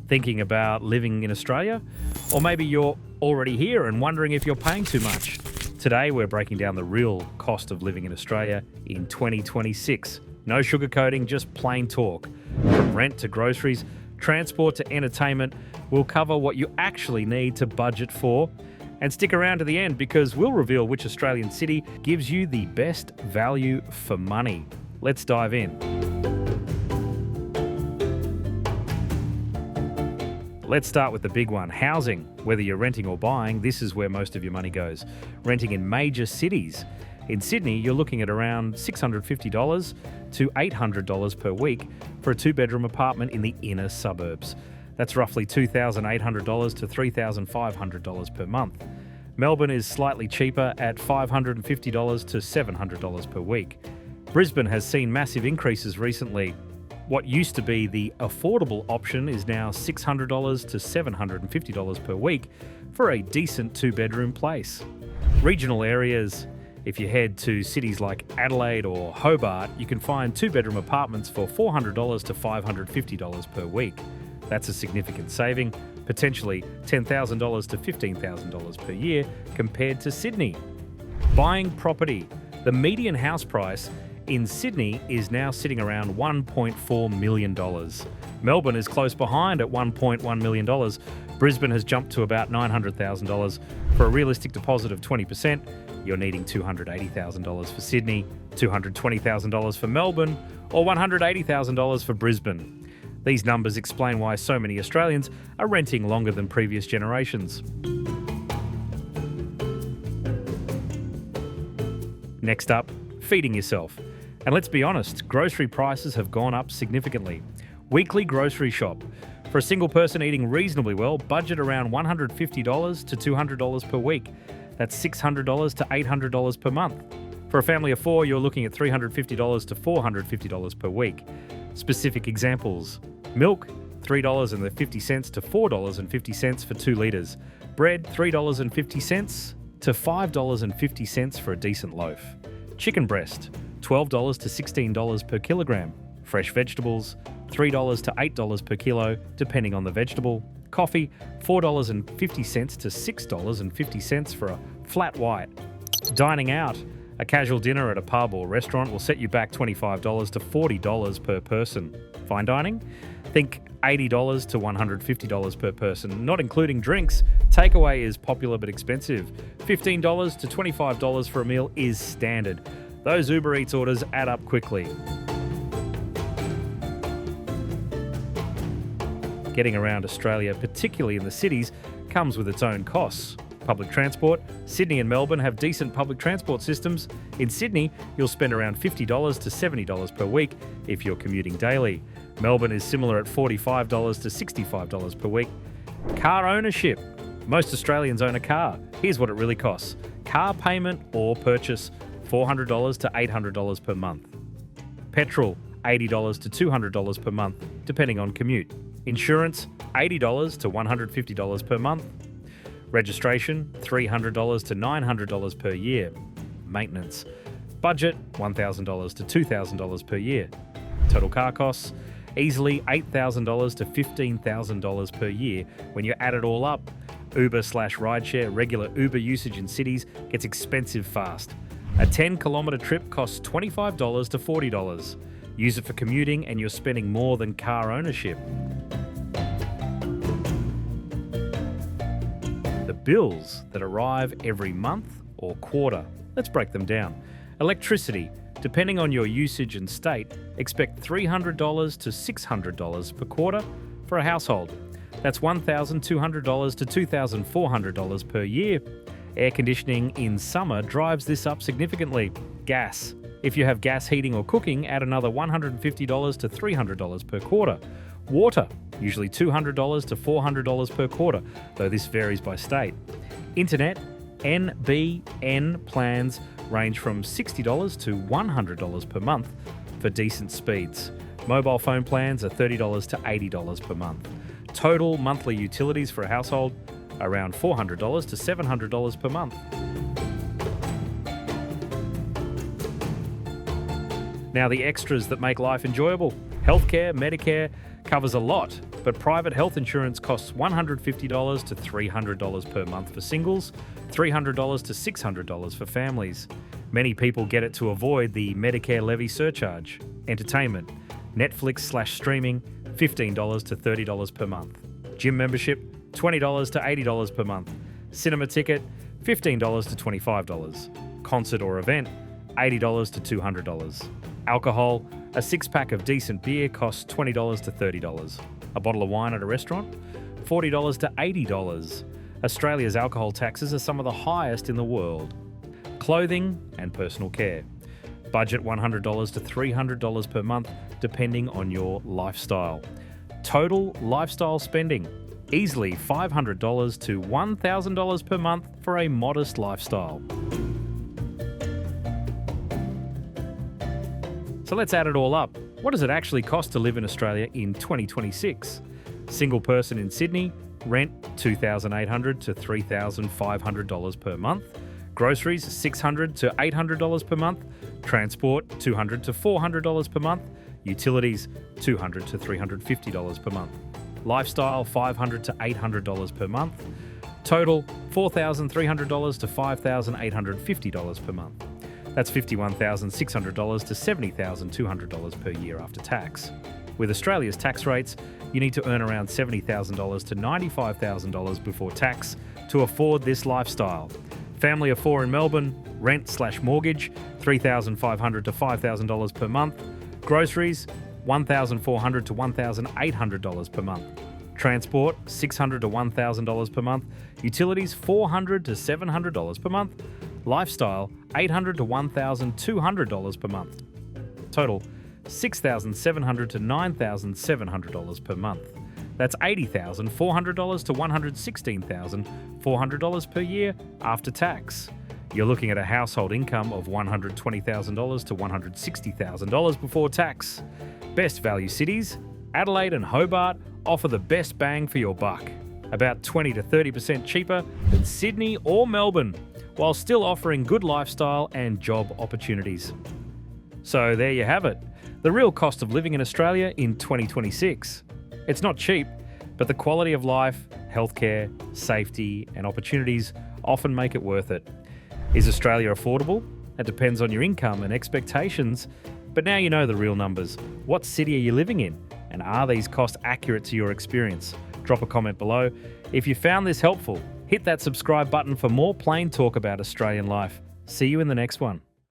Thinking about living in Australia? Or maybe you're already here and wondering if you're paying too much. Today we're breaking down the real cost of living in Australia in 2026. No sugarcoating, just plain talk. From rent to groceries, transport to entertainment, we'll cover what you actually need to budget for. And stick around to the end because we'll reveal which Australian city gives you the best value for money. Let's dive in. Let's start with the big one, housing. Whether you're renting or buying, this is where most of your money goes. Renting in major cities. In Sydney, you're looking at around $650 to $800 per week for a two-bedroom apartment in the inner suburbs. That's roughly $2,800 to $3,500 per month. Melbourne is slightly cheaper at $550 to $700 per week. Brisbane has seen massive increases recently. What used to be the affordable option is now $600 to $750 per week for a decent two-bedroom place. Regional areas. If you head to cities like Adelaide or Hobart, you can find two-bedroom apartments for $400 to $550 per week. That's a significant saving, potentially $10,000 to $15,000 per year compared to Sydney. Buying property. The median house price in Sydney is now sitting around $1.4 million. Melbourne is close behind at $1.1 million. Brisbane has jumped to about $900,000. For a realistic deposit of 20%, you're needing $280,000 for Sydney, $220,000 for Melbourne, or $180,000 for Brisbane. These numbers explain why so many Australians are renting longer than previous generations. Next up, feeding yourself. And let's be honest, grocery prices have gone up significantly. Weekly grocery shop. For a single person eating reasonably well, budget around $150 to $200 per week. That's $600 to $800 per month. For a family of four, you're looking at $350 to $450 per week. Specific examples. Milk, $3.50 to $4.50 for 2 litres. Bread, $3.50 to $5.50 for a decent loaf. Chicken breast, $12 to $16 per kilogram. Fresh vegetables, $3 to $8 per kilo, depending on the vegetable. Coffee, $4.50 to $6.50 for a flat white. Dining out. A casual dinner at a pub or restaurant will set you back $25 to $40 per person. Fine dining? Think $80 to $150 per person, not including drinks. Takeaway is popular but expensive. $15 to $25 for a meal is standard. Those Uber Eats orders add up quickly. Getting around Australia, particularly in the cities, comes with its own costs. Public transport. Sydney and Melbourne have decent public transport systems. In Sydney, you'll spend around $50 to $70 per week if you're commuting daily. Melbourne is similar at $45 to $65 per week. Car ownership. Most Australians own a car. Here's what it really costs. Car payment or purchase, $400 to $800 per month. Petrol, $80 to $200 per month, depending on commute. Insurance, $80 to $150 per month. Registration, $300 to $900 per year. Maintenance. Budget, $1,000 to $2,000 per year. Total car costs, easily $8,000 to $15,000 per year when you add it all up. Uber/rideshare, regular Uber usage in cities gets expensive fast. A 10-kilometre trip costs $25 to $40. Use it for commuting and you're spending more than car ownership. The bills that arrive every month or quarter. Let's break them down. Electricity. Depending on your usage and state, expect $300 to $600 per quarter for a household. That's $1,200 to $2,400 per year. Air conditioning in summer drives this up significantly. Gas. If you have gas heating or cooking, add another $150 to $300 per quarter. Water, usually $200 to $400 per quarter, though this varies by state. Internet, NBN plans range from $60 to $100 per month for decent speeds. Mobile phone plans are $30 to $80 per month. Total monthly utilities for a household, around $400 to $700 per month. Now the extras that make life enjoyable. Healthcare, Medicare, covers a lot, but private health insurance costs $150 to $300 per month for singles, $300 to $600 for families. Many people get it to avoid the Medicare levy surcharge. Entertainment, Netflix/streaming, $15 to $30 per month. Gym membership, $20 to $80 per month. Cinema ticket, $15 to $25. Concert or event, $80 to $200. Alcohol, a six-pack of decent beer costs $20 to $30. A bottle of wine at a restaurant, $40 to $80. Australia's alcohol taxes are some of the highest in the world. Clothing and personal care. Budget $100 to $300 per month, depending on your lifestyle. Total lifestyle spending, easily $500 to $1,000 per month for a modest lifestyle. So let's add it all up. What does it actually cost to live in Australia in 2026? Single person in Sydney, rent $2,800 to $3,500 per month. Groceries $600 to $800 per month. Transport $200 to $400 per month. Utilities $200 to $350 per month. Lifestyle $500 to $800 per month. Total $4,300 to $5,850 per month. That's $51,600 to $70,200 per year after tax. With Australia's tax rates, you need to earn around $70,000 to $95,000 before tax to afford this lifestyle. Family of four in Melbourne, rent/mortgage, $3,500 to $5,000 per month. Groceries, $1,400 to $1,800 per month. Transport, $600 to $1,000 per month. Utilities, $400 to $700 per month. Lifestyle, $800 to $1,200 per month. Total, $6,700 to $9,700 per month. That's $80,400 to $116,400 per year after tax. You're looking at a household income of $120,000 to $160,000 before tax. Best value cities, Adelaide and Hobart offer the best bang for your buck. About 20 to 30% cheaper than Sydney or Melbourne, while still offering good lifestyle and job opportunities. So there you have it, the real cost of living in Australia in 2026. It's not cheap, but the quality of life, healthcare, safety, and opportunities often make it worth it. Is Australia affordable? It depends on your income and expectations, but now you know the real numbers. What city are you living in? And are these costs accurate to your experience? Drop a comment below. If you found this helpful, hit that subscribe button for more plain talk about Australian life. See you in the next one.